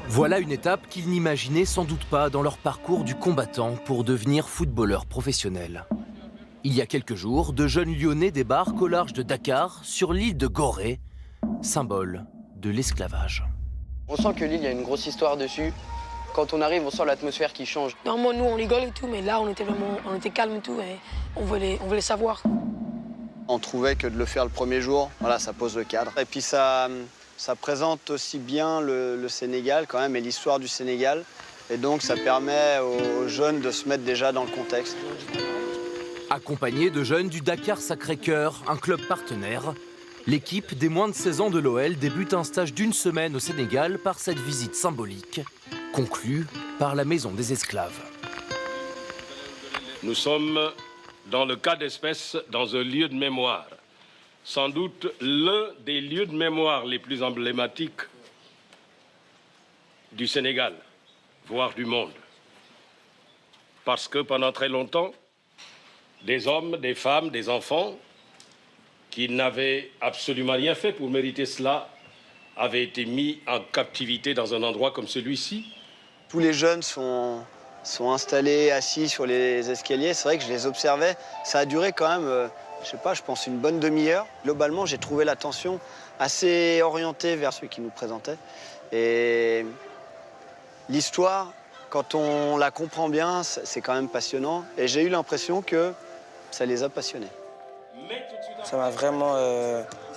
Voilà une étape qu'ils n'imaginaient sans doute pas dans leur parcours du combattant pour devenir footballeur professionnel. Il y a quelques jours, de jeunes Lyonnais débarquent au large de Dakar, sur l'île de Gorée, symbole de l'esclavage. On sent que l'île, il y a une grosse histoire dessus. Quand on arrive, on sent l'atmosphère qui change. Normalement, nous, on rigole et tout, mais là, on était calme et tout, et on voulait savoir. On trouvait que de le faire le premier jour, voilà, ça pose le cadre. Et puis ça présente aussi bien le Sénégal quand même et l'histoire du Sénégal. Et donc ça permet aux jeunes de se mettre déjà dans le contexte. Accompagné de jeunes du Dakar Sacré-Cœur, un club partenaire, l'équipe des moins de 16 ans de l'OL débute un stage d'1 semaine au Sénégal par cette visite symbolique, conclue par la Maison des Esclaves. Nous sommes dans le cas d'espèce dans un lieu de mémoire. Sans doute l'un des lieux de mémoire les plus emblématiques du Sénégal, voire du monde. Parce que pendant très longtemps, des hommes, des femmes, des enfants qui n'avaient absolument rien fait pour mériter cela avaient été mis en captivité dans un endroit comme celui-ci. Tous les jeunes sont installés, assis sur les escaliers. C'est vrai que je les observais. Ça a duré quand même, je sais pas, je pense une bonne demi-heure. Globalement, j'ai trouvé l'attention assez orientée vers ceux qui nous présentaient. Et l'histoire, quand on la comprend bien, c'est quand même passionnant. Et j'ai eu l'impression que ça les a passionnés. Ça m'a vraiment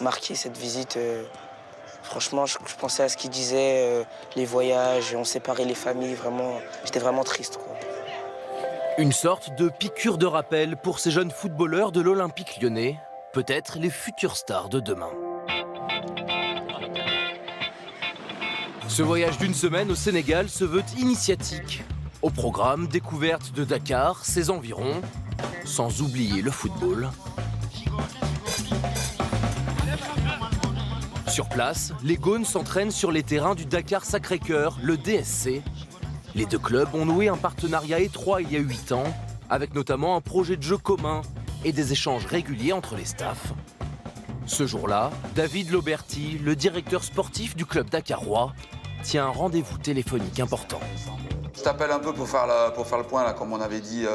marqué cette visite. Franchement, je pensais à ce qu'il disait, les voyages, on séparait les familles, vraiment, j'étais vraiment triste, quoi. Une sorte de piqûre de rappel pour ces jeunes footballeurs de l'Olympique lyonnais, peut-être les futures stars de demain. Ce voyage d'1 semaine au Sénégal se veut initiatique. Au programme, découverte de Dakar, ses environs, sans oublier le football. Sur place, les Gaunes s'entraînent sur les terrains du Dakar Sacré-Cœur, le DSC. Les deux clubs ont noué un partenariat étroit il y a 8 ans, avec notamment un projet de jeu commun et des échanges réguliers entre les staffs. Ce jour-là, David Lauberti, le directeur sportif du club dakarois, tient un rendez-vous téléphonique important. Je t'appelle un peu pour faire le point, là, comme on avait dit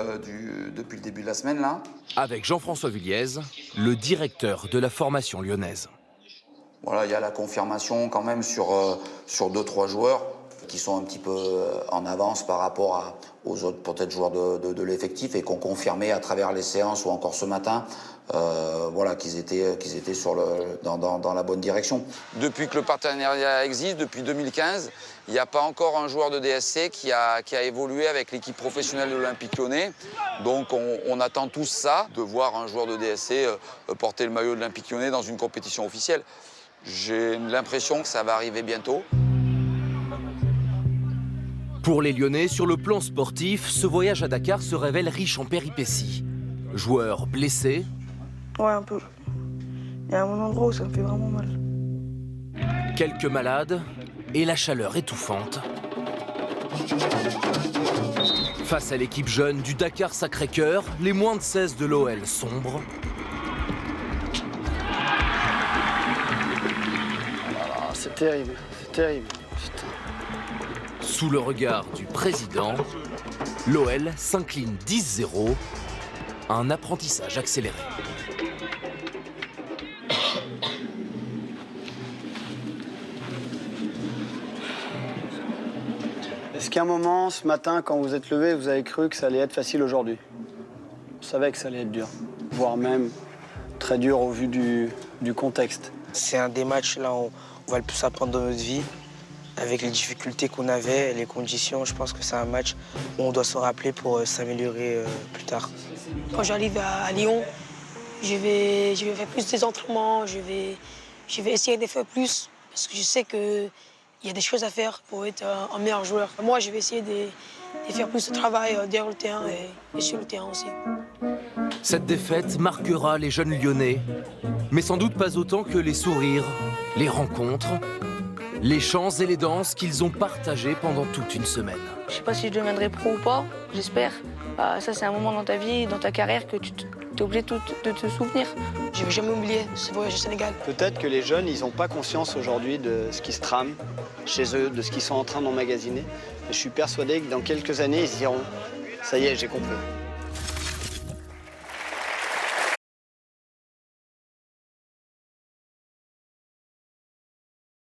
depuis le début de la semaine. Là. Avec Jean-François Villiez, le directeur de la formation lyonnaise. Voilà, il y a la confirmation quand même sur 2-3 joueurs qui sont un petit peu en avance par rapport aux autres peut-être joueurs de l'effectif et qui ont confirmé à travers les séances ou encore ce matin voilà, qu'ils étaient dans la bonne direction. Depuis que le partenariat existe, depuis 2015, il n'y a pas encore un joueur de DSC qui a évolué avec l'équipe professionnelle de l'Olympique Lyonnais. Donc on attend tous ça, de voir un joueur de DSC porter le maillot de l'Olympique Lyonnais dans une compétition officielle. J'ai l'impression que ça va arriver bientôt. Pour les Lyonnais, sur le plan sportif, ce voyage à Dakar se révèle riche en péripéties. Joueurs blessés. Ouais, un peu. Il y a un endroit où ça me fait vraiment mal. Quelques malades et la chaleur étouffante. Face à l'équipe jeune du Dakar Sacré-Cœur, les moins de 16 de l'OL sombrent. C'est terrible, c'est terrible. Putain. Sous le regard du président, l'OL s'incline 10-0, un apprentissage accéléré. Est-ce qu'à un moment, ce matin, quand vous êtes levé, vous avez cru que ça allait être facile aujourd'hui? Vous savez que ça allait être dur, voire même très dur au vu du contexte. C'est un des matchs là où on va le plus apprendre dans notre vie. Avec les difficultés qu'on avait, les conditions, je pense que c'est un match où on doit se rappeler pour s'améliorer plus tard. Quand j'arrive à Lyon, je vais faire plus des entraînements, je vais essayer de faire plus, parce que je sais qu'il y a des choses à faire pour être un meilleur joueur. Moi, je vais essayer de faire plus de travail derrière le terrain et sur le terrain aussi. Cette défaite marquera les jeunes Lyonnais, mais sans doute pas autant que les sourires, les rencontres, les chants et les danses qu'ils ont partagés pendant toute une semaine. Je sais pas si je deviendrai pro ou pas, j'espère. Ça, c'est un moment dans ta vie, dans ta carrière que tu te es obligé de te souvenir. Je ne vais jamais oublier ce voyage au Sénégal. Peut-être que les jeunes, ils n'ont pas conscience aujourd'hui de ce qui se trame chez eux, de ce qu'ils sont en train d'emmagasiner. Mais je suis persuadé que dans quelques années, ils se diront « ça y est, j'ai compris ».